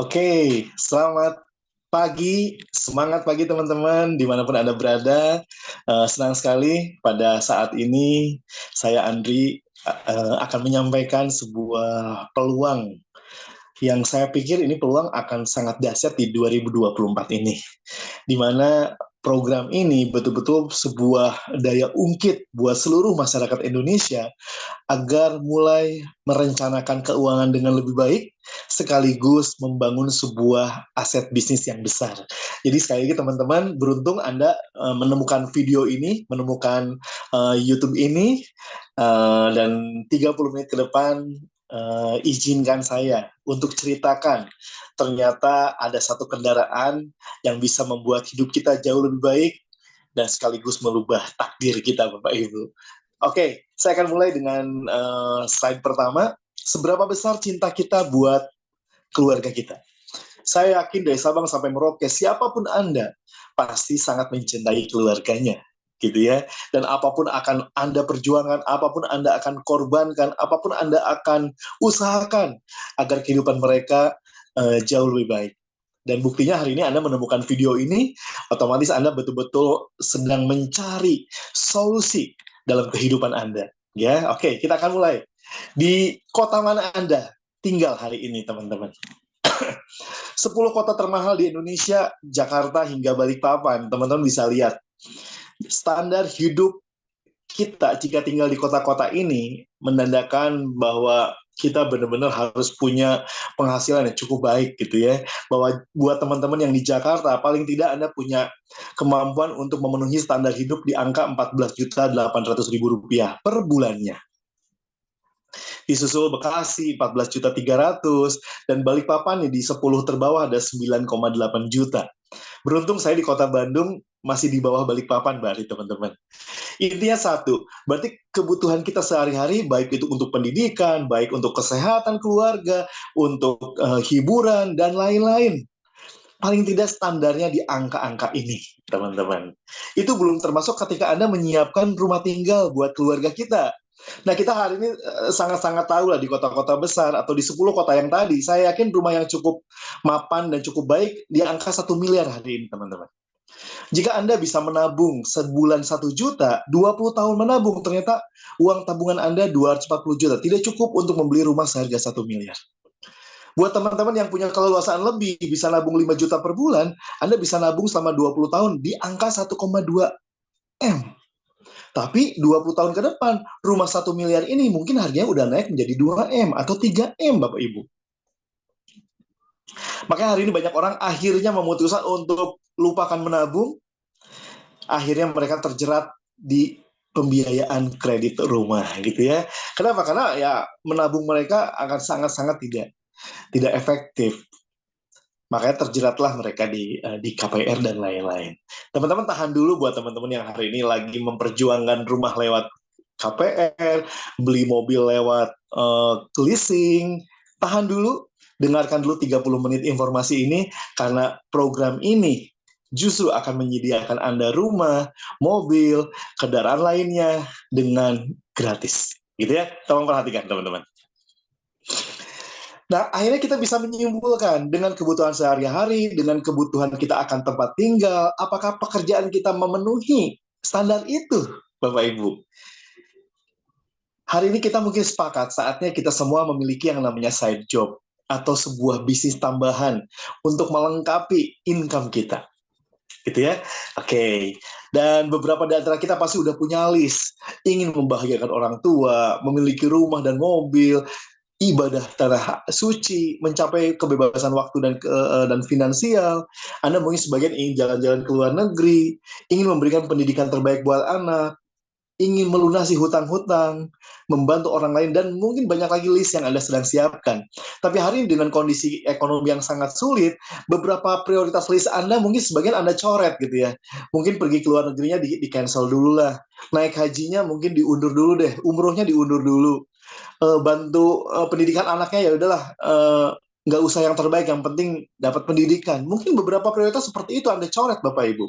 Oke, selamat pagi, semangat pagi teman-teman, dimanapun Anda berada. Senang sekali pada saat ini saya Andri akan menyampaikan sebuah peluang yang saya pikir ini peluang akan sangat dahsyat di 2024 ini, di mana program ini betul-betul sebuah daya ungkit buat seluruh masyarakat Indonesia agar mulai merencanakan keuangan dengan lebih baik, sekaligus membangun sebuah aset bisnis yang besar. Jadi sekali lagi teman-teman, beruntung Anda menemukan video ini, menemukan YouTube ini, dan 30 menit ke depan izinkan saya untuk ceritakan ternyata ada satu kendaraan yang bisa membuat hidup kita jauh lebih baik dan sekaligus merubah takdir kita, Bapak Ibu. Oke, saya akan mulai dengan slide pertama. Seberapa besar cinta kita buat keluarga kita? Saya yakin dari Sabang sampai Merauke, siapapun Anda pasti sangat mencintai keluarganya, gitu ya. Dan apapun akan Anda perjuangkan, apapun Anda akan korbankan, apapun Anda akan usahakan agar kehidupan mereka jauh lebih baik. Dan buktinya hari ini Anda menemukan video ini, otomatis Anda betul-betul sedang mencari solusi dalam kehidupan Anda. Ya, oke, kita akan mulai. Di kota mana Anda tinggal hari ini, teman-teman? 10 kota termahal di Indonesia, Jakarta hingga Balikpapan. Teman-teman bisa lihat standar hidup kita jika tinggal di kota-kota ini menandakan bahwa kita benar-benar harus punya penghasilan yang cukup baik gitu ya. Bahwa buat teman-teman yang di Jakarta, paling tidak Anda punya kemampuan untuk memenuhi standar hidup di angka 14.800.000 rupiah per bulannya. Disusul Bekasi 14.300.000 dan Balikpapan di 10 terbawah ada 9,8 juta. Beruntung saya di kota Bandung masih di bawah Balikpapan, berarti teman-teman. Intinya satu, berarti kebutuhan kita sehari-hari, baik itu untuk pendidikan, baik untuk kesehatan keluarga, untuk hiburan, dan lain-lain. Paling tidak standarnya di angka-angka ini, teman-teman. Itu belum termasuk ketika Anda menyiapkan rumah tinggal buat keluarga kita. Nah, kita hari ini sangat-sangat tahu lah di kota-kota besar atau di 10 kota yang tadi, saya yakin rumah yang cukup mapan dan cukup baik di angka 1 miliar hari ini, teman-teman. Jika Anda bisa menabung sebulan 1 juta, 20 tahun menabung, ternyata uang tabungan Anda 240 juta. Tidak cukup untuk membeli rumah seharga 1 miliar. Buat teman-teman yang punya keleluasaan lebih, bisa nabung 5 juta per bulan, Anda bisa nabung selama 20 tahun di angka 1,2 M. Tapi 20 tahun ke depan, rumah 1 miliar ini mungkin harganya udah naik menjadi 2 M atau 3 M, Bapak Ibu. Makanya hari ini banyak orang akhirnya memutuskan untuk lupakan menabung, akhirnya mereka terjerat di pembiayaan kredit rumah gitu ya. Kenapa? Karena ya menabung mereka akan sangat-sangat tidak efektif. Makanya terjeratlah mereka di KPR dan lain-lain. Teman-teman tahan dulu buat teman-teman yang hari ini lagi memperjuangkan rumah lewat KPR, beli mobil lewat leasing. Tahan dulu, dengarkan dulu 30 menit informasi ini, karena program ini justru akan menyediakan Anda rumah, mobil, kendaraan lainnya dengan gratis. Gitu ya, tolong perhatikan teman-teman. Nah, akhirnya kita bisa menyimpulkan dengan kebutuhan sehari-hari, dengan kebutuhan kita akan tempat tinggal, apakah pekerjaan kita memenuhi standar itu, Bapak Ibu? Hari ini kita mungkin sepakat, saatnya kita semua memiliki yang namanya side job, atau sebuah bisnis tambahan untuk melengkapi income kita. Gitu ya. Oke. Dan beberapa di antara kita pasti udah punya list, ingin membahagiakan orang tua, memiliki rumah dan mobil, ibadah tanah suci, mencapai kebebasan waktu dan finansial. Anda mungkin sebagian ingin jalan-jalan ke luar negeri, ingin memberikan pendidikan terbaik buat anak, ingin melunasi hutang-hutang, membantu orang lain, dan mungkin banyak lagi list yang Anda sedang siapkan. Tapi hari ini dengan kondisi ekonomi yang sangat sulit, beberapa prioritas list Anda mungkin sebagian Anda coret gitu ya. Mungkin pergi ke luar negerinya di-cancel dulu lah. Naik hajinya mungkin diundur dulu deh, umrohnya diundur dulu. Bantu pendidikan anaknya ya udahlah, nggak usah yang terbaik, yang penting dapat pendidikan. Mungkin beberapa prioritas seperti itu Anda coret, Bapak Ibu.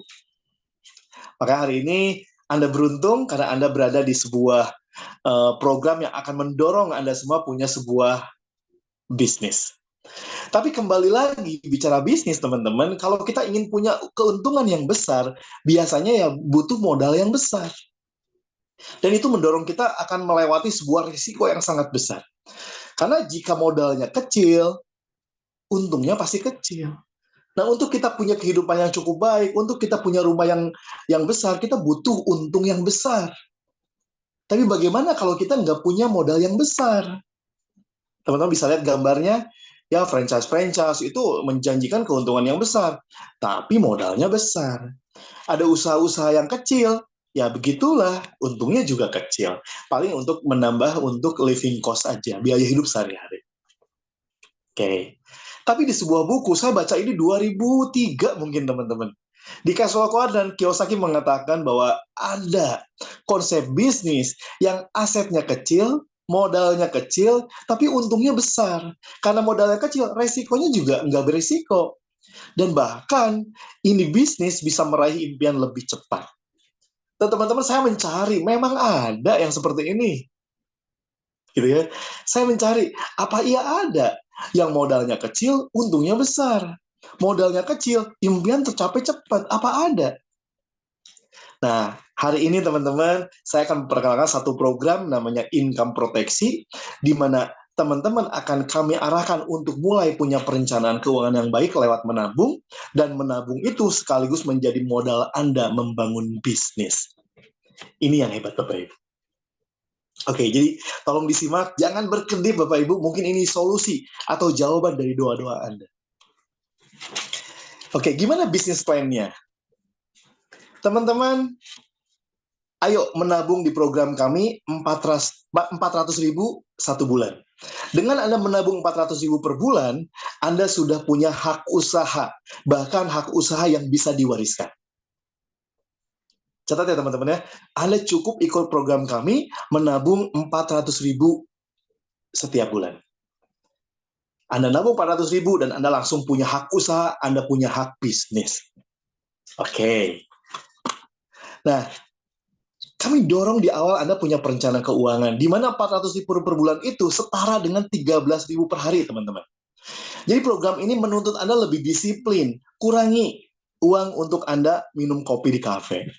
Maka hari ini Anda beruntung karena Anda berada di sebuah program yang akan mendorong Anda semua punya sebuah bisnis. Tapi kembali lagi, bicara bisnis teman-teman, kalau kita ingin punya keuntungan yang besar, biasanya ya butuh modal yang besar. Dan itu mendorong kita akan melewati sebuah risiko yang sangat besar. Karena jika modalnya kecil, untungnya pasti kecil. Nah, untuk kita punya kehidupan yang cukup baik, untuk kita punya rumah yang besar, kita butuh untung yang besar. Tapi bagaimana kalau kita nggak punya modal yang besar? Teman-teman bisa lihat gambarnya, ya franchise-franchise itu menjanjikan keuntungan yang besar, tapi modalnya besar. Ada usaha-usaha yang kecil, ya begitulah, untungnya juga kecil. Paling untuk menambah untuk living cost aja, biaya hidup sehari-hari. Oke. Tapi di sebuah buku, saya baca ini 2003 mungkin teman-teman. Di Kasuoka dan Kiyosaki mengatakan bahwa ada konsep bisnis yang asetnya kecil, modalnya kecil, tapi untungnya besar. Karena modalnya kecil, resikonya juga nggak berisiko. Dan bahkan ini bisnis bisa meraih impian lebih cepat. Dan teman-teman, saya mencari, memang ada yang seperti ini. Gitu ya. Saya mencari, apa iya ada yang modalnya kecil, untungnya besar. Modalnya kecil, impian tercapai cepat. Apa ada? Nah, hari ini teman-teman, saya akan memperkenalkan satu program namanya Income Proteksi, di mana teman-teman akan kami arahkan untuk mulai punya perencanaan keuangan yang baik lewat menabung, dan menabung itu sekaligus menjadi modal Anda membangun bisnis. Ini yang hebat Bapak Ibu. Oke, jadi tolong disimak, jangan berkedip Bapak Ibu, mungkin ini solusi atau jawaban dari doa-doa Anda. Oke, gimana bisnis plan-nya? Teman-teman, ayo menabung di program kami 400.000 satu bulan. Dengan Anda menabung 400.000 per bulan, Anda sudah punya hak usaha, bahkan hak usaha yang bisa diwariskan. Catat ya teman-teman ya, Anda cukup ikut program kami menabung 400.000 setiap bulan. Anda nabung 400.000 dan Anda langsung punya hak usaha, Anda punya hak bisnis. Oke. Nah, kami dorong di awal Anda punya perencanaan keuangan, di mana 400.000 per bulan itu setara dengan 13.000 per hari, teman-teman. Jadi program ini menuntut Anda lebih disiplin, kurangi uang untuk Anda minum kopi di kafe.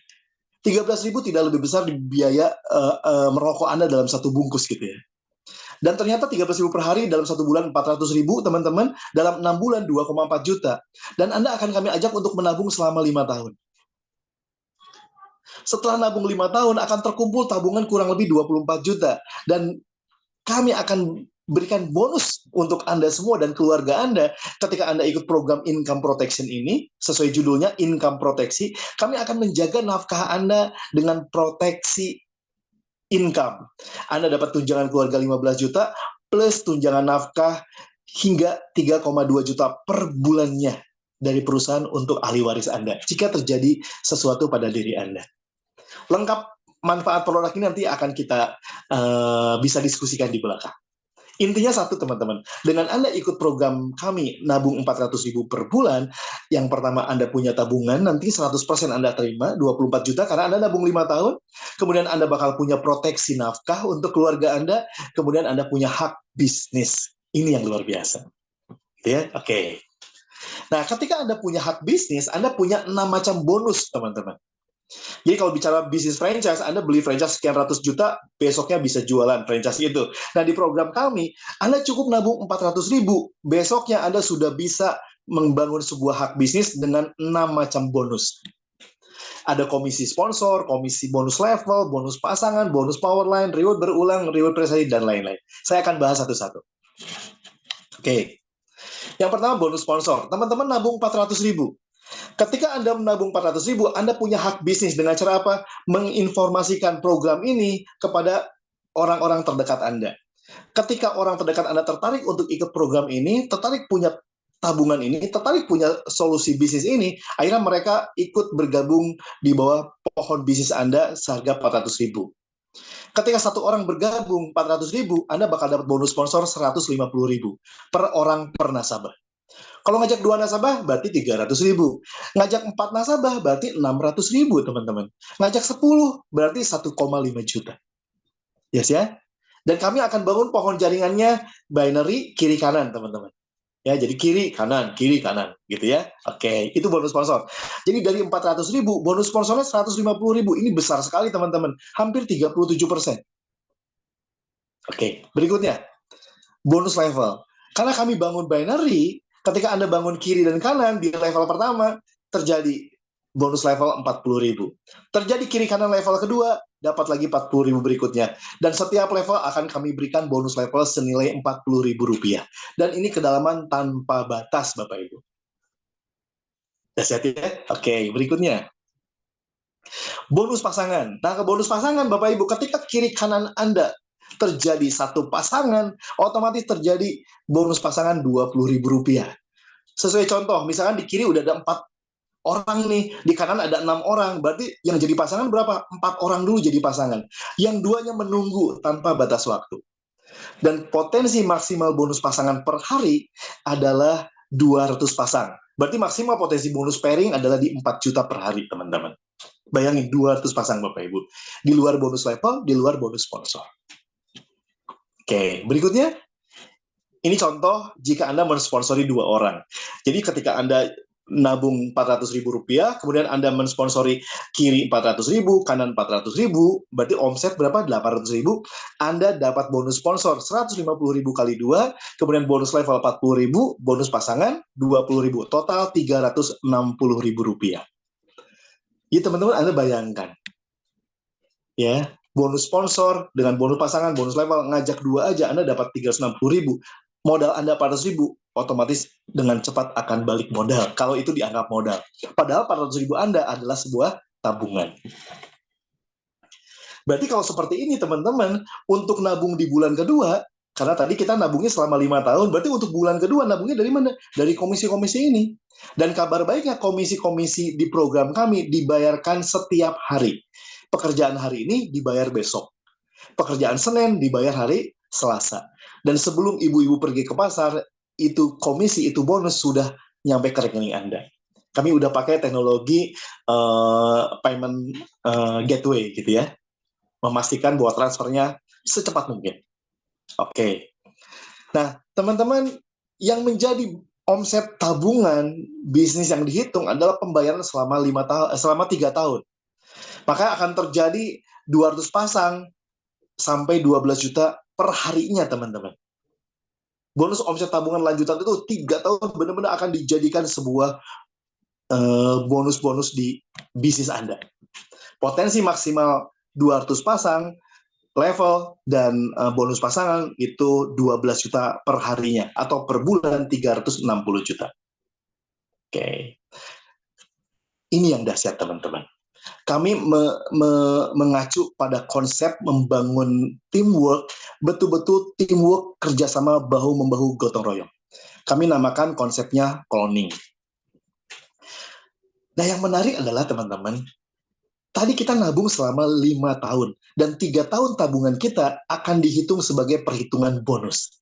13.000 tidak lebih besar di biaya merokok Anda dalam satu bungkus gitu ya. Dan ternyata 13.000 per hari dalam satu bulan 400.000 teman-teman, dalam 6 bulan 2,4 juta. Dan Anda akan kami ajak untuk menabung selama 5 tahun. Setelah nabung 5 tahun akan terkumpul tabungan kurang lebih 24 juta. Dan kami akan berikan bonus untuk Anda semua dan keluarga Anda ketika Anda ikut program Income Protection ini, sesuai judulnya Income Proteksi, kami akan menjaga nafkah Anda dengan proteksi income. Anda dapat tunjangan keluarga 15 juta plus tunjangan nafkah hingga 3,2 juta per bulannya dari perusahaan untuk ahli waris Anda jika terjadi sesuatu pada diri Anda. Lengkap manfaat produk ini nanti akan kita bisa diskusikan di belakang. Intinya satu teman-teman, dengan Anda ikut program kami nabung 400.000 per bulan, yang pertama Anda punya tabungan, nanti 100% Anda terima, 24 juta karena Anda nabung 5 tahun, kemudian Anda bakal punya proteksi nafkah untuk keluarga Anda, kemudian Anda punya hak bisnis. Ini yang luar biasa. Ya, oke. Nah, ketika Anda punya hak bisnis, Anda punya 6 macam bonus, teman-teman. Jadi kalau bicara bisnis franchise, Anda beli franchise sekian ratus juta, besoknya bisa jualan franchise itu. Nah, di program kami, Anda cukup nabung 400.000, besoknya Anda sudah bisa membangun sebuah hak bisnis dengan 6 macam bonus. Ada komisi sponsor, komisi bonus level, bonus pasangan, bonus powerline, reward berulang, reward prestasi, dan lain-lain. Saya akan bahas satu-satu. Oke. Yang pertama bonus sponsor. Teman-teman nabung 400.000. Ketika Anda menabung 400.000, Anda punya hak bisnis dengan cara apa? Menginformasikan program ini kepada orang-orang terdekat Anda. Ketika orang terdekat Anda tertarik untuk ikut program ini, tertarik punya tabungan ini, tertarik punya solusi bisnis ini, akhirnya mereka ikut bergabung di bawah pohon bisnis Anda seharga 400.000. Ketika satu orang bergabung 400.000, Anda bakal dapat bonus sponsor 150.000 per orang per nasabah. Kalau ngajak 2 nasabah, berarti 300.000. Ngajak 4 nasabah, berarti 600.000, teman-teman. Ngajak 10, berarti 1,5 juta. Yes ya? Dan kami akan bangun pohon jaringannya binary kiri kanan, teman-teman. Ya, jadi kiri kanan, gitu ya. Oke, itu bonus sponsor. Jadi dari 400.000, bonus sponsornya 150.000. Ini besar sekali, teman-teman. Hampir 37%. Oke, berikutnya, bonus level. Karena kami bangun binary, ketika Anda bangun kiri dan kanan di level pertama, terjadi bonus level 40.000. Terjadi kiri kanan level kedua, dapat lagi 40.000 berikutnya. Dan setiap level akan kami berikan bonus level senilai Rp40.000. Dan ini kedalaman tanpa batas, Bapak Ibu. Dahsyat ya? Oke, berikutnya. Bonus pasangan. Nah, ke bonus pasangan, Bapak Ibu, ketika kiri kanan Anda terjadi satu pasangan, otomatis terjadi bonus pasangan Rp20.000. Sesuai contoh, misalkan di kiri udah ada 4 orang nih, di kanan ada 6 orang, berarti yang jadi pasangan berapa? 4 orang dulu jadi pasangan. Yang duanya menunggu tanpa batas waktu. Dan potensi maksimal bonus pasangan per hari adalah 200 pasang. Berarti maksimal potensi bonus pairing adalah di 4 juta per hari, teman-teman. Bayangin 200 pasang Bapak Ibu. Di luar bonus level, di luar bonus sponsor. Oke, berikutnya. Ini contoh jika Anda mensponsori 2 orang. Jadi ketika Anda nabung Rp400.000, kemudian Anda mensponsori kiri 400.000, kanan 400.000, berarti omset berapa? 800.000. Anda dapat bonus sponsor 150.000 kali 2, kemudian bonus level 40.000, bonus pasangan 20.000, total Rp360.000. Ya teman-teman, Anda bayangkan, ya bonus sponsor dengan bonus pasangan, bonus level, ngajak 2 aja Anda dapat 360.000. Modal Anda 400.000, otomatis dengan cepat akan balik modal, kalau itu dianggap modal. Padahal 400.000 Anda adalah sebuah tabungan. Berarti kalau seperti ini, teman-teman, untuk nabung di bulan kedua, karena tadi kita nabungnya selama 5 tahun, berarti untuk bulan kedua nabungnya dari mana? Dari komisi-komisi ini. Dan kabar baiknya, komisi-komisi di program kami dibayarkan setiap hari. Pekerjaan hari ini dibayar besok. Pekerjaan Senin dibayar hari Selasa. Dan sebelum ibu-ibu pergi ke pasar, itu komisi, itu bonus sudah nyampe ke rekening Anda. Kami udah pakai teknologi payment gateway gitu ya, memastikan bahwa transfernya secepat mungkin. Oke. Nah, teman-teman, yang menjadi omset tabungan bisnis yang dihitung adalah pembayaran selama 3 tahun. Maka akan terjadi 200 pasang sampai 12 juta per harinya, teman-teman. Bonus omset tabungan lanjutan itu 3 tahun benar-benar akan dijadikan sebuah bonus-bonus di bisnis Anda. Potensi maksimal 200 pasang, level, dan bonus pasangan itu 12 juta per harinya, atau per bulan 360 juta. Oke. Ini yang dahsyat, teman-teman. Kami mengacu pada konsep membangun teamwork, betul-betul teamwork, kerjasama bahu-membahu gotong royong. Kami namakan konsepnya cloning. Nah, yang menarik adalah, teman-teman, tadi kita nabung selama 5 tahun, dan 3 tahun tabungan kita akan dihitung sebagai perhitungan bonus.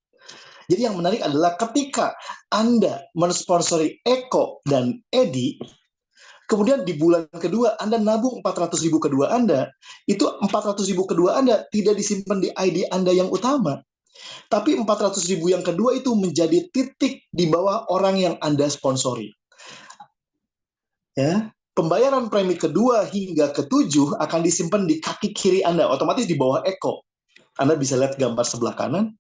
Jadi yang menarik adalah ketika Anda mensponsori Eko dan Edi, kemudian di bulan kedua Anda nabung 400.000 kedua Anda, itu 400.000 kedua Anda tidak disimpan di ID Anda yang utama, tapi 400.000 yang kedua itu menjadi titik di bawah orang yang Anda sponsori. Ya, pembayaran premi kedua hingga ketujuh akan disimpan di kaki kiri Anda, otomatis di bawah Eko. Anda bisa lihat gambar sebelah kanan.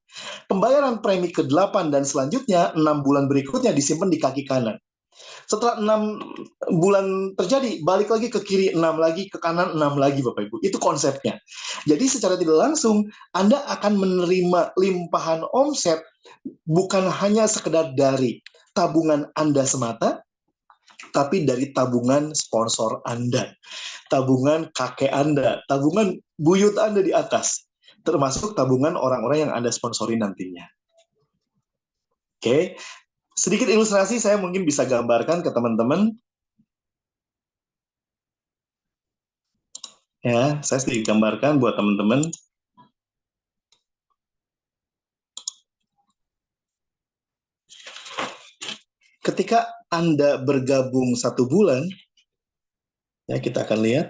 Pembayaran premi ke-8 dan selanjutnya 6 bulan berikutnya disimpan di kaki kanan. Setelah 6 bulan terjadi, balik lagi ke kiri 6 lagi, ke kanan 6 lagi, Bapak Ibu. Itu konsepnya. Jadi secara tidak langsung Anda akan menerima limpahan omset bukan hanya sekedar dari tabungan Anda semata, tapi dari tabungan sponsor Anda, tabungan kakek Anda, tabungan buyut Anda di atas, termasuk tabungan orang-orang yang Anda sponsori nantinya. Oke, sedikit ilustrasi saya mungkin bisa gambarkan ke teman-teman. Ya, saya sedikit gambarkan buat teman-teman. Ketika Anda bergabung 1 bulan, ya kita akan lihat.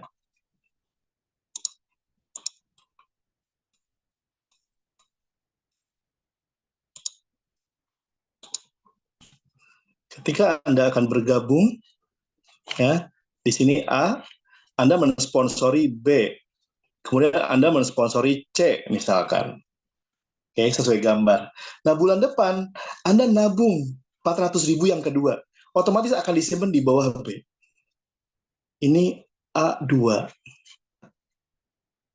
Ketika Anda akan bergabung, ya, di sini A, Anda mensponsori B, kemudian Anda mensponsori C, misalkan. Oke, sesuai gambar. Nah, bulan depan Anda nabung 400.000 yang kedua, otomatis akan disimpan di bawah B. Ini A2.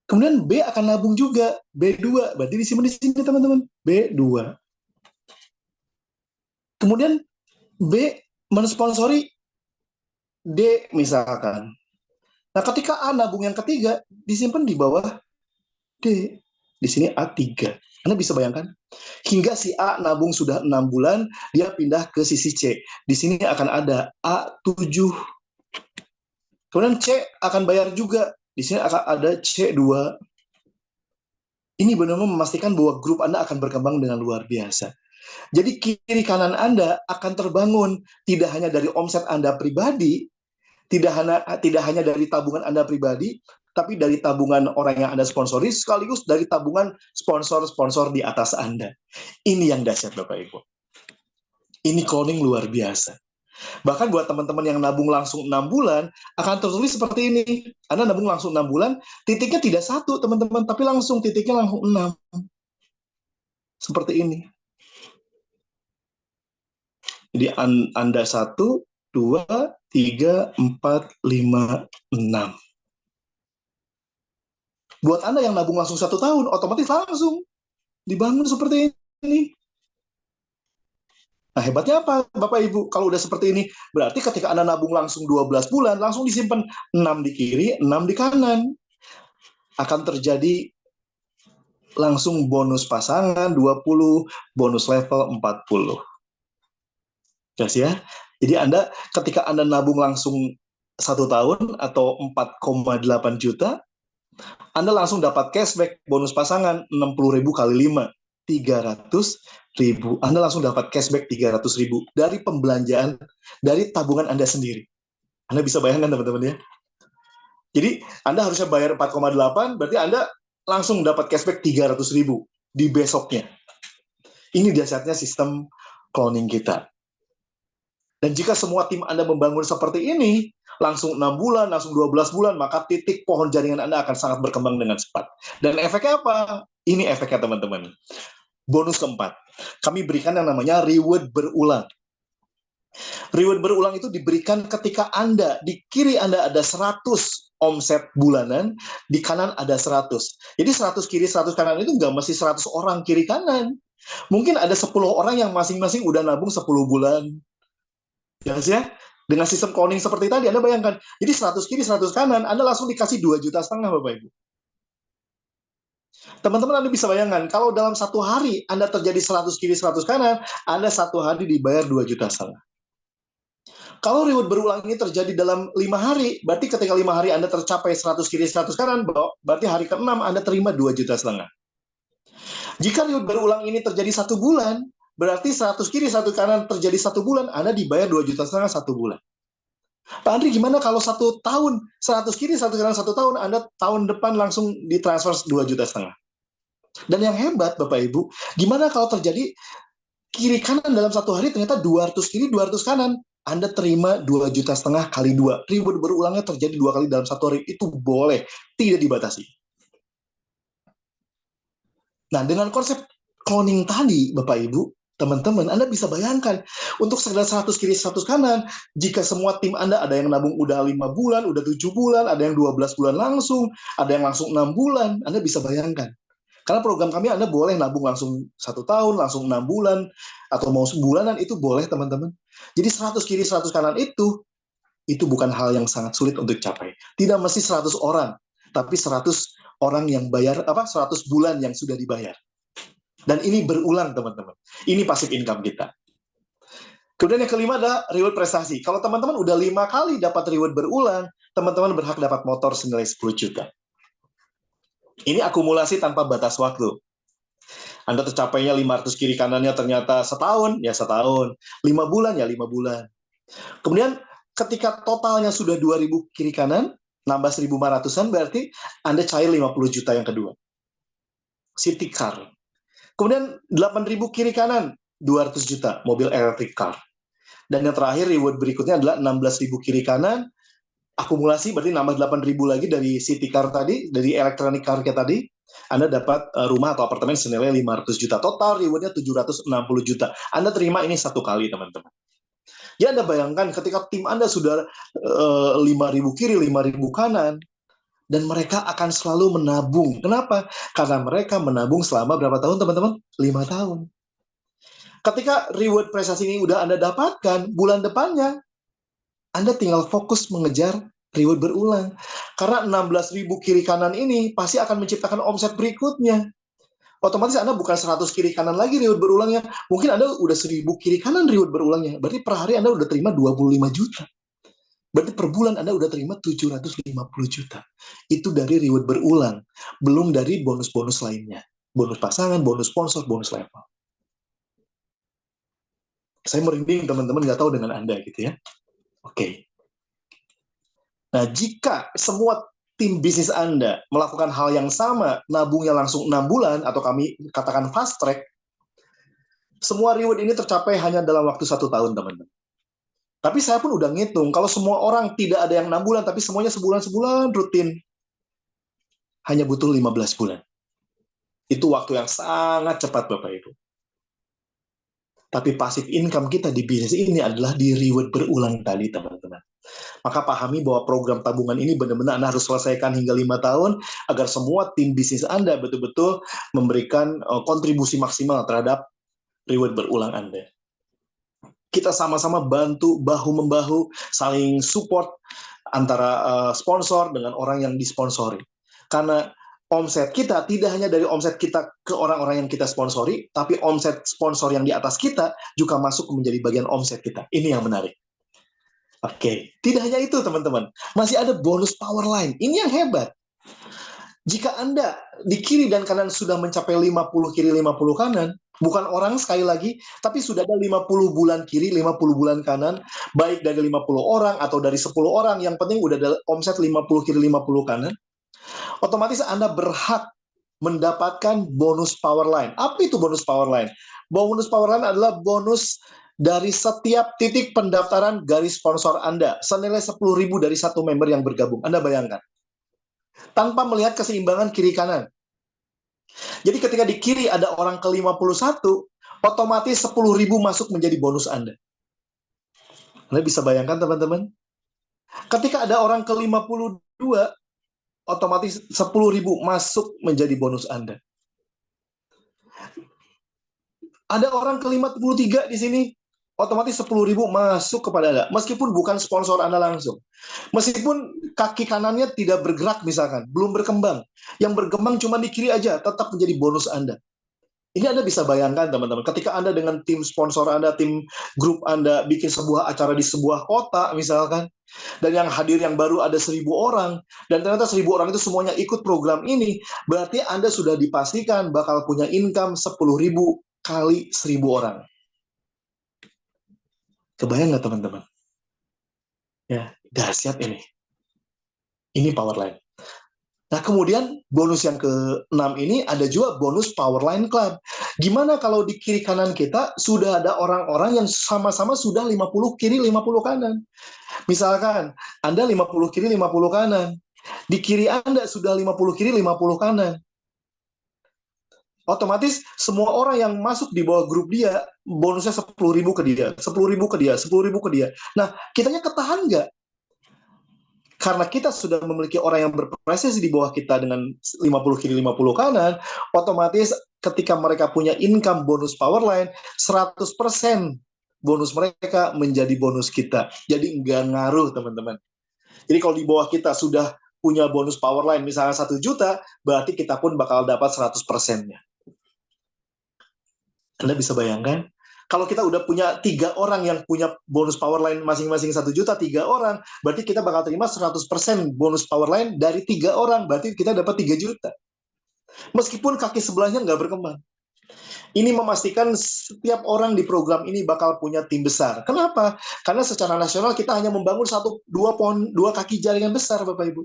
Kemudian B akan nabung juga, B2, berarti disimpan di sini teman-teman, B2. Kemudian B mensponsori D misalkan. Nah, ketika A nabung yang ketiga, disimpan di bawah D. Di sini A3. Anda bisa bayangkan? Hingga si A nabung sudah 6 bulan, dia pindah ke sisi C. Di sini akan ada A7. Kemudian C akan bayar juga. Di sini akan ada C2. Ini benar-benar memastikan bahwa grup Anda akan berkembang dengan luar biasa. Jadi kiri kanan Anda akan terbangun tidak hanya dari omset Anda pribadi, tidak hanya dari tabungan Anda pribadi, tapi dari tabungan orang yang Anda sponsori, sekaligus dari tabungan sponsor-sponsor di atas Anda. Ini yang dahsyat Bapak Ibu. Ini cloning luar biasa. Bahkan buat teman-teman yang nabung langsung 6 bulan, akan tertulis seperti ini. Anda nabung langsung 6 bulan, titiknya tidak 1 teman-teman, tapi langsung titiknya langsung 6. Seperti ini. Jadi Anda 1, 2, 3, 4, 5, 6. Buat Anda yang nabung langsung 1 tahun, otomatis langsung dibangun seperti ini. Nah, hebatnya apa, Bapak Ibu? Kalau udah seperti ini, berarti ketika Anda nabung langsung 12 bulan, langsung disimpan 6 di kiri, 6 di kanan. Akan terjadi langsung bonus pasangan 20, bonus level 40. Jelas ya? Jadi Anda, ketika Anda nabung langsung 1 tahun atau 4,8 juta, Anda langsung dapat cashback bonus pasangan 60.000 kali 5, 300.000. Anda langsung dapat cashback 300.000 dari pembelanjaan, dari tabungan Anda sendiri. Anda bisa bayangkan teman-teman ya. Jadi Anda harusnya bayar 4,8, berarti Anda langsung dapat cashback 300.000 di besoknya. Ini dahsyatnya sistem cloning kita. Dan jika semua tim Anda membangun seperti ini, langsung 6 bulan, langsung 12 bulan, maka titik pohon jaringan Anda akan sangat berkembang dengan cepat. Dan efeknya apa? Ini efeknya teman-teman. Bonus keempat, kami berikan yang namanya reward berulang. Reward berulang itu diberikan ketika Anda, di kiri Anda ada 100 omset bulanan, di kanan ada 100. Jadi 100 kiri, 100 kanan itu nggak mesti 100 orang kiri kanan. Mungkin ada 10 orang yang masing-masing udah nabung 10 bulan. Ya, dengan sistem cloning seperti tadi, Anda bayangkan, jadi 100 kiri, 100 kanan, Anda langsung dikasih 2,5 juta, Bapak Ibu. Teman-teman Anda bisa bayangkan, kalau dalam 1 hari Anda terjadi 100 kiri, 100 kanan, Anda 1 hari dibayar 2,5 juta. Kalau reward berulang ini terjadi dalam 5 hari, berarti ketika 5 hari Anda tercapai 100 kiri, 100 kanan, berarti hari ke-6 Anda terima 2,5 juta. Jika reward berulang ini terjadi 1 bulan, berarti 100 kiri, 1 kanan terjadi 1 bulan, Anda dibayar 2,5 juta 1 bulan. Pak Andri, gimana kalau 1 tahun, 100 kiri, 1 kanan 1 tahun, Anda tahun depan langsung ditransfer 2,5 juta. Dan yang hebat, Bapak Ibu, gimana kalau terjadi kiri kanan dalam 1 hari ternyata 200 kiri, 200 kanan, Anda terima 2,5 juta kali 2. Reward berulangnya terjadi 2 kali dalam 1 hari, itu boleh, tidak dibatasi. Nah, dengan konsep cloning tadi, Bapak Ibu, teman-teman, Anda bisa bayangkan, untuk sekedar 100 kiri, 100 kanan, jika semua tim Anda ada yang nabung udah 5 bulan, udah 7 bulan, ada yang 12 bulan langsung, ada yang langsung 6 bulan, Anda bisa bayangkan. Karena program kami Anda boleh nabung langsung 1 tahun, langsung 6 bulan, atau mau sebulanan, itu boleh teman-teman. Jadi 100 kiri, 100 kanan itu bukan hal yang sangat sulit untuk dicapai. Tidak mesti 100 orang, tapi 100 orang yang bayar, 100 bulan yang sudah dibayar. Dan ini berulang, teman-teman. Ini passive income kita. Kemudian yang kelima adalah reward prestasi. Kalau teman-teman udah 5 kali dapat reward berulang, teman-teman berhak dapat motor senilai 10 juta. Ini akumulasi tanpa batas waktu. Anda tercapainya 500 kiri kanannya ternyata setahun, ya setahun. 5 bulan, ya 5 bulan. Kemudian ketika totalnya sudah 2.000 kiri kanan, nambah 1.500-an, berarti Anda cair 50 juta yang kedua. City car. Kemudian 8.000 kiri kanan, 200 juta, mobil electric car. Dan yang terakhir reward berikutnya adalah 16.000 kiri kanan, akumulasi berarti nambah 8.000 lagi dari city car tadi, dari electronic car tadi, Anda dapat rumah atau apartemen senilai 500 juta. Total rewardnya 760 juta. Anda terima ini satu kali, teman-teman. Ya, Anda bayangkan ketika tim Anda sudah 5.000 kiri, 5.000 kanan, dan mereka akan selalu menabung. Kenapa? Karena mereka menabung selama berapa tahun, teman-teman? 5 tahun. Ketika reward prestasi ini udah Anda dapatkan, bulan depannya, Anda tinggal fokus mengejar reward berulang. Karena 16.000 kiri kanan ini pasti akan menciptakan omset berikutnya. Otomatis Anda bukan 100 kiri kanan lagi reward berulangnya. Mungkin Anda udah 1.000 kiri kanan reward berulangnya. Berarti per hari Anda udah terima 25 juta. Berarti per bulan Anda udah terima 750 juta. Itu dari reward berulang. Belum dari bonus-bonus lainnya. Bonus pasangan, bonus sponsor, bonus level. Saya merinding teman-teman, nggak tahu dengan Anda gitu ya. Oke. Nah, jika semua tim bisnis Anda melakukan hal yang sama, nabungnya langsung 6 bulan, atau kami katakan fast track, semua reward ini tercapai hanya dalam waktu 1 tahun, teman-teman. Tapi saya pun udah ngitung, kalau semua orang tidak ada yang 6 bulan, tapi semuanya sebulan-sebulan rutin, hanya butuh 15 bulan. Itu waktu yang sangat cepat, Bapak Ibu. Tapi passive income kita di bisnis ini adalah di reward berulang tadi, teman-teman. Maka pahami bahwa program tabungan ini benar-benar Anda harus selesaikan hingga 5 tahun, agar semua tim bisnis Anda betul-betul memberikan kontribusi maksimal terhadap reward berulang Anda. Kita sama-sama bantu, bahu-membahu, saling support antara sponsor dengan orang yang disponsori. Karena omset kita tidak hanya dari omset kita ke orang-orang yang kita sponsori, tapi omset sponsor yang di atas kita juga masuk menjadi bagian omset kita. Ini yang menarik. Oke, tidak hanya itu teman-teman, masih ada bonus power line. Ini yang hebat. Jika Anda di kiri dan kanan sudah mencapai 50 kiri, 50 kanan, bukan orang sekali lagi, tapi sudah ada 50 bulan kiri, 50 bulan kanan, baik dari 50 orang atau dari 10 orang, yang penting udah ada omset 50 kiri, 50 kanan, otomatis Anda berhak mendapatkan bonus power line. Apa itu bonus power line? Bonus power line adalah bonus dari setiap titik pendaftaran garis sponsor Anda, senilai 10.000 dari satu member yang bergabung. Anda bayangkan. Tanpa melihat keseimbangan kiri kanan. Jadi ketika di kiri ada orang ke-51, otomatis 10.000 masuk menjadi bonus Anda. Anda bisa bayangkan teman-teman? Ketika ada orang ke-52, otomatis 10.000 masuk menjadi bonus Anda. Ada orang ke-53 di sini, otomatis 10.000 masuk kepada Anda. Meskipun bukan sponsor Anda langsung. Meskipun kaki kanannya tidak bergerak misalkan, belum berkembang. Yang berkembang cuma di kiri aja, tetap menjadi bonus Anda. Ini Anda bisa bayangkan teman-teman, ketika Anda dengan tim sponsor Anda, tim grup Anda, bikin sebuah acara di sebuah kota misalkan, dan yang hadir yang baru ada 1.000 orang, dan ternyata 1.000 orang itu semuanya ikut program ini, berarti Anda sudah dipastikan bakal punya income 10.000 kali 1.000 orang. Kebayang nggak teman-teman? Ya, dahsyat ini. Ini power line. Nah, kemudian bonus yang ke-6 ini ada juga bonus Powerline Club. Gimana kalau di kiri kanan kita sudah ada orang-orang yang sama-sama sudah 50 kiri, 50 kanan. Misalkan, Anda 50 kiri, 50 kanan. Di kiri Anda sudah 50 kiri, 50 kanan. Otomatis semua orang yang masuk di bawah grup dia, bonusnya 10.000 ke dia, 10.000 ke dia, 10.000 ke dia. Nah, kitanya ketahan nggak? Karena kita sudah memiliki orang yang berprestasi di bawah kita dengan 50 kiri 50 kanan, otomatis ketika mereka punya income bonus Powerline, 100% bonus mereka menjadi bonus kita. Jadi nggak ngaruh teman-teman. Jadi kalau di bawah kita sudah punya bonus Powerline misalnya 1 juta, berarti kita pun bakal dapat 100%-nya. Anda bisa bayangkan? Kalau kita udah punya 3 orang yang punya bonus Powerline masing-masing 1 juta, 3 orang, berarti kita bakal terima 100% bonus Powerline dari 3 orang, berarti kita dapat 3 juta. Meskipun kaki sebelahnya nggak berkembang. Ini memastikan setiap orang di program ini bakal punya tim besar. Kenapa? Karena secara nasional kita hanya membangun 2 kaki jaringan besar, Bapak Ibu.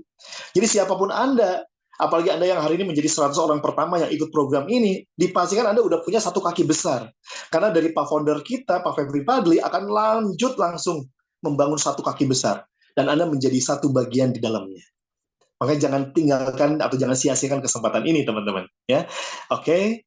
Jadi siapapun Anda apalagi Anda yang hari ini menjadi 100 orang pertama yang ikut program ini, dipastikan Anda udah punya satu kaki besar. Karena dari Pak Founder kita, Pak Febri Padli, akan lanjut langsung membangun satu kaki besar. Dan Anda menjadi satu bagian di dalamnya. Makanya jangan tinggalkan atau jangan sia-siakan kesempatan ini, teman-teman. Ya, oke.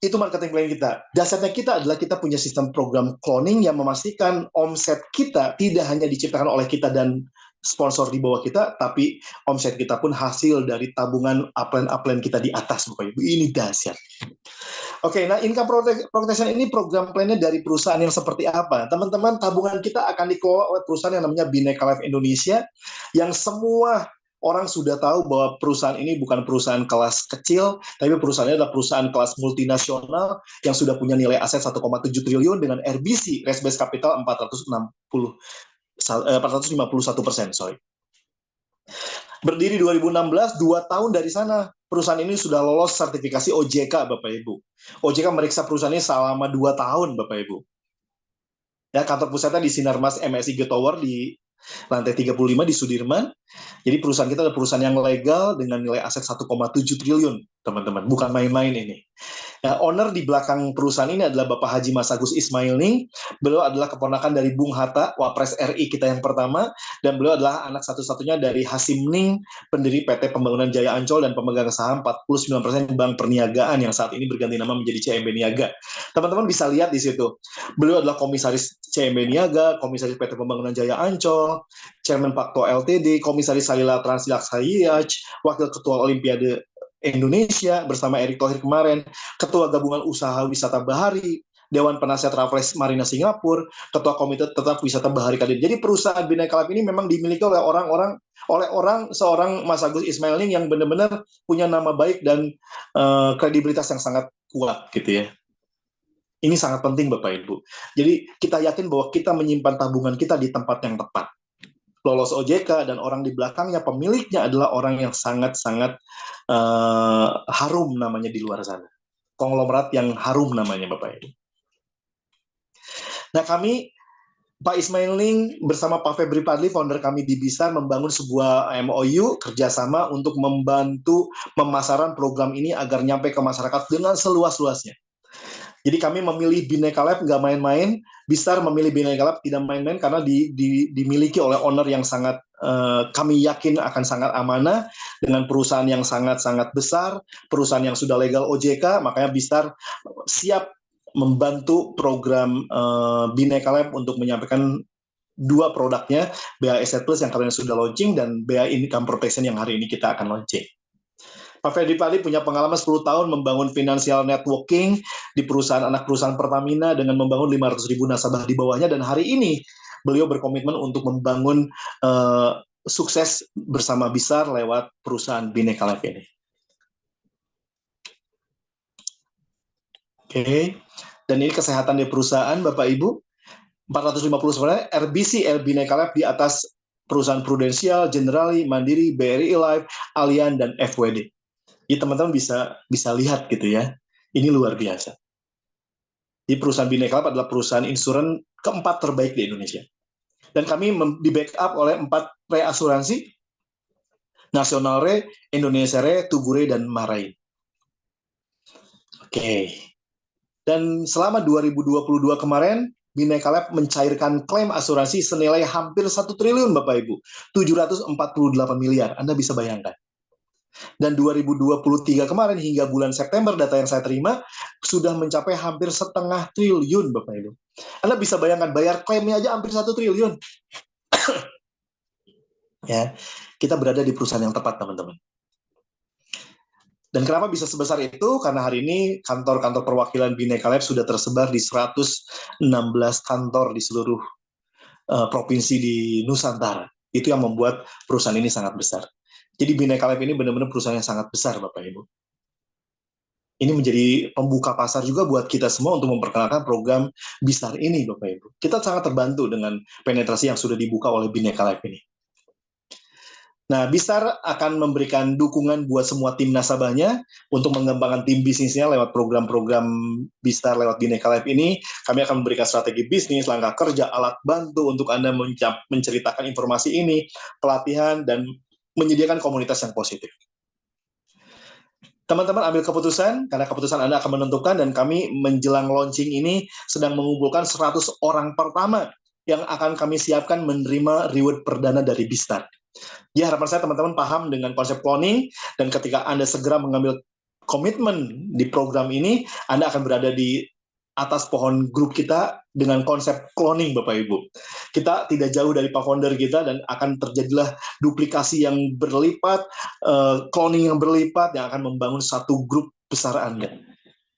Itu marketing plan kita. Dasarnya kita adalah kita punya sistem program cloning yang memastikan omset kita tidak hanya diciptakan oleh kita dan sponsor di bawah kita, tapi omset kita pun hasil dari tabungan upline kita di atas, Bapak Ibu. Ini dahsyat. Oke, nah income protection ini program plannya dari perusahaan yang seperti apa? Teman-teman, tabungan kita akan dikelola oleh perusahaan yang namanya Bhinneka Life Indonesia, yang semua orang sudah tahu bahwa perusahaan ini bukan perusahaan kelas kecil, tapi perusahaannya adalah perusahaan kelas multinasional yang sudah punya nilai aset 1,7 triliun dengan RBC, Risk Based Capital 451%. Berdiri 2016, 2 tahun dari sana, perusahaan ini sudah lolos sertifikasi OJK, Bapak Ibu. OJK meriksa perusahaan ini selama 2 tahun, Bapak Ibu. Ya, kantor pusatnya di Sinarmas MSI Tower di lantai 35 di Sudirman. Jadi perusahaan kita adalah perusahaan yang legal dengan nilai aset 1,7 triliun, teman-teman. Bukan main-main ini. Nah, owner di belakang perusahaan ini adalah Bapak Haji Mas Agus Ismail Ning. Beliau adalah keponakan dari Bung Hatta, Wapres RI kita yang pertama, dan beliau adalah anak satu-satunya dari Hasim Ning, pendiri PT Pembangunan Jaya Ancol dan pemegang saham 49% Bank Perniagaan yang saat ini berganti nama menjadi CMB Niaga. Teman-teman bisa lihat di situ. Beliau adalah komisaris CMB Niaga, komisaris PT Pembangunan Jaya Ancol, Chairman Pakto Ltd, komisaris Salila Transilaksayaj, wakil ketua Olimpiade Indonesia bersama Erick Thohir kemarin, Ketua Gabungan Usaha Wisata Bahari, Dewan Penasihat Raffles Marina Singapura, Ketua Komite Tetap Wisata Bahari Kadin. Jadi perusahaan Bhinneka Life ini memang dimiliki oleh seorang Mas Agus Ismail Ning yang benar-benar punya nama baik dan kredibilitas yang sangat kuat gitu ya. Ini sangat penting Bapak Ibu. Jadi kita yakin bahwa kita menyimpan tabungan kita di tempat yang tepat. Lolos OJK dan orang di belakangnya pemiliknya adalah orang yang sangat-sangat harum namanya di luar sana. Konglomerat yang harum namanya Bapak Ibu. Nah kami, Pak Ismail Ning bersama Pak Febri Padli, founder kami di Bisar, membangun sebuah MOU kerjasama untuk membantu pemasaran program ini agar nyampe ke masyarakat dengan seluas-luasnya. Jadi kami memilih Bhinneka Life nggak main-main, Bisar memilih Bhinneka Life tidak main-main karena dimiliki oleh owner yang sangat kami yakin akan sangat amanah dengan perusahaan yang sangat-sangat besar, perusahaan yang sudah legal OJK, makanya Bisar siap membantu program Bhinneka Life untuk menyampaikan 2 produknya, BA Asset Plus yang kalian sudah launching dan BA Income Protection yang hari ini kita akan launching. Pak Febri Padli punya pengalaman 10 tahun membangun financial networking di anak perusahaan Pertamina dengan membangun 500.000 nasabah di bawahnya, dan hari ini beliau berkomitmen untuk membangun sukses bersama Bisar lewat perusahaan Bhinneka Life ini. Oke. Dan ini kesehatan di perusahaan Bapak Ibu. 450 RBC Bhinneka Life di atas perusahaan Prudensial, Generali, Mandiri, BRI Life, Allianz, dan FWD. Jadi teman-teman bisa lihat gitu ya, ini luar biasa. Di perusahaan Bhinneka Life adalah perusahaan insuran keempat terbaik di Indonesia. Dan kami di backup oleh 4 reasuransi, Nasional Re, Indonesia Re, Tugu Re, dan Marai. Oke. Dan selama 2022 kemarin, Bhinneka Life mencairkan klaim asuransi senilai hampir 1 triliun Bapak Ibu, 748 miliar, Anda bisa bayangkan. Dan 2023 kemarin hingga bulan September data yang saya terima sudah mencapai hampir 0,5 triliun Bapak Ibu. Anda bisa bayangkan bayar klaimnya aja hampir 1 triliun. Ya, kita berada di perusahaan yang tepat teman-teman. Dan kenapa bisa sebesar itu? Karena hari ini kantor-kantor perwakilan Bhinneka Life sudah tersebar di 116 kantor di seluruh provinsi di Nusantara. Itu yang membuat perusahaan ini sangat besar. Jadi Bhinneka Life ini benar-benar perusahaan yang sangat besar, Bapak Ibu. Ini menjadi pembuka pasar juga buat kita semua untuk memperkenalkan program Bisar ini, Bapak Ibu. Kita sangat terbantu dengan penetrasi yang sudah dibuka oleh Bhinneka Life ini. Nah, Bisar akan memberikan dukungan buat semua tim nasabahnya untuk mengembangkan tim bisnisnya lewat program-program Bisar lewat Bhinneka Life ini. Kami akan memberikan strategi bisnis, langkah kerja, alat bantu untuk Anda menceritakan informasi ini, pelatihan, dan menyediakan komunitas yang positif. Teman-teman ambil keputusan, karena keputusan Anda akan menentukan, dan kami menjelang launching ini sedang mengumpulkan 100 orang pertama yang akan kami siapkan menerima reward perdana dari Bistar. Ya, harapan saya teman-teman paham dengan konsep cloning, dan ketika Anda segera mengambil komitmen di program ini, Anda akan berada di atas pohon grup kita dengan konsep cloning, Bapak Ibu. Kita tidak jauh dari Pak Founder kita, dan akan terjadilah duplikasi yang berlipat, cloning yang berlipat, yang akan membangun satu grup besar Anda.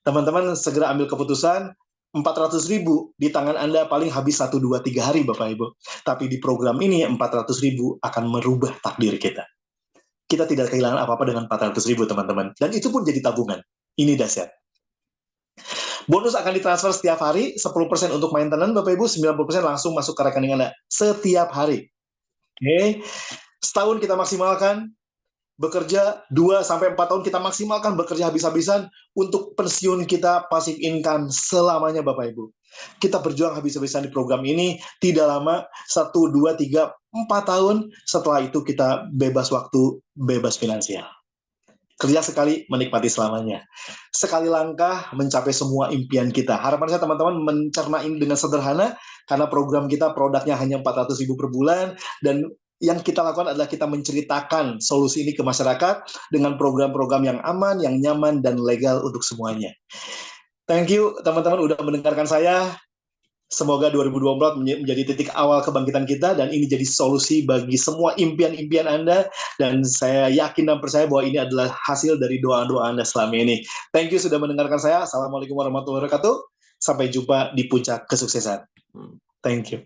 Teman-teman segera ambil keputusan. 400.000 di tangan Anda paling habis 1, 2, 3 hari, Bapak Ibu. Tapi di program ini 400.000 akan merubah takdir kita. Kita tidak kehilangan apa-apa dengan 400.000, teman-teman. Dan itu pun jadi tabungan. Ini dahsyat. Bonus akan ditransfer setiap hari, 10% untuk maintenance, Bapak Ibu, 90% langsung masuk ke rekening Anda. Setiap hari. Oke. Setahun kita maksimalkan, bekerja 2-4 tahun kita maksimalkan, bekerja habis-habisan untuk pensiun kita, passive income selamanya, Bapak Ibu. Kita berjuang habis-habisan di program ini, tidak lama, 1, 2, 3, 4 tahun, setelah itu kita bebas waktu, bebas finansial. Kerja sekali, menikmati selamanya. Sekali langkah, mencapai semua impian kita. Harapan saya teman-teman mencerna ini dengan sederhana, karena program kita produknya hanya 400.000 per bulan, dan yang kita lakukan adalah kita menceritakan solusi ini ke masyarakat dengan program-program yang aman, yang nyaman, dan legal untuk semuanya. Thank you teman-teman udah mendengarkan saya. Semoga 2024 menjadi titik awal kebangkitan kita, dan ini jadi solusi bagi semua impian-impian Anda, dan saya yakin dan percaya bahwa ini adalah hasil dari doa-doa Anda selama ini. Thank you sudah mendengarkan saya. Assalamualaikum warahmatullahi wabarakatuh. Sampai jumpa di puncak kesuksesan. Thank you.